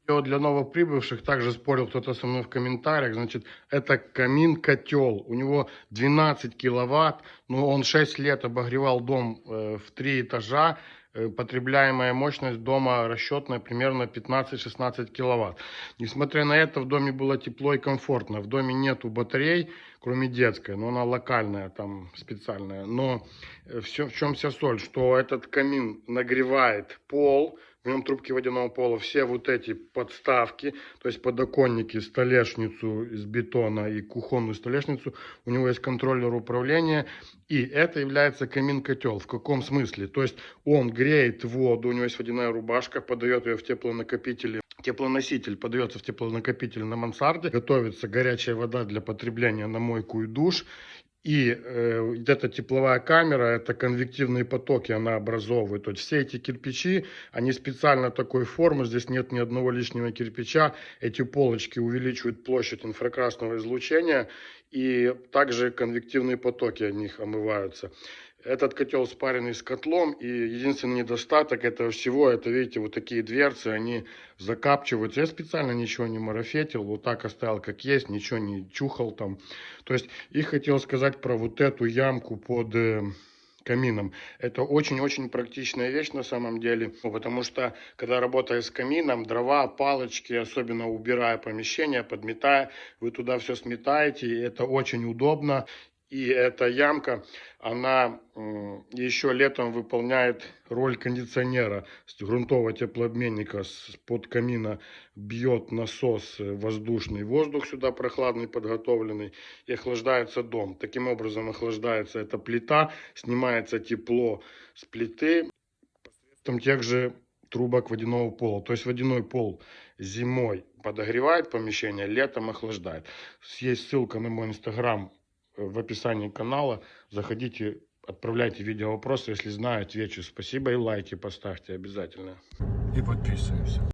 И вот для новоприбывших также спорил кто-то со мной в комментариях. Значит, это камин-котел. У него 12 киловатт, но он 6 лет обогревал дом в 3 этажа. Потребляемая мощность дома расчетная примерно 15-16 киловатт. Несмотря на это, в доме было тепло и комфортно. В доме нету батарей, кроме детской, но она локальная, там специальная. Но в чем вся соль, что этот камин нагревает пол, в нем трубки водяного пола, все вот эти подставки, то есть подоконники, столешницу из бетона и кухонную столешницу, у него есть контроллер управления, и это является камин-котел. В каком смысле? То есть он греет воду, у него есть водяная рубашка, подает ее в теплонакопители. Теплоноситель подается в теплонакопитель на мансарде, готовится горячая вода для потребления на мойку и душ. И вот эта тепловая камера, это конвективные потоки она образовывает. То есть все эти кирпичи, они специально такой формы, здесь нет ни одного лишнего кирпича. Эти полочки увеличивают площадь инфракрасного излучения, и также конвективные потоки от них омываются. Этот котел спаренный с котлом, и единственный недостаток этого всего, это, видите, вот такие дверцы, они закапчиваются. Я специально ничего не марафетил, вот так оставил как есть, ничего не чухал там. То есть, и хотел сказать про вот эту ямку под камином. Это очень-очень практичная вещь на самом деле, потому что, когда работая с камином, дрова, палочки, особенно убирая помещение, подметая, вы туда все сметаете, и это очень удобно. И эта ямка, она еще летом выполняет роль кондиционера. С грунтового теплообменника под камина бьет насос воздушный, воздух сюда прохладный подготовленный, и охлаждается дом. Таким образом охлаждается эта плита, снимается тепло с плиты посредством тех же трубок водяного пола. То есть водяной пол зимой подогревает помещение, летом охлаждает. Есть ссылка на мой инстаграм в описании канала. Заходите, отправляйте видео вопросы. Если знаю, отвечу. Спасибо и лайки поставьте обязательно. И подписываемся.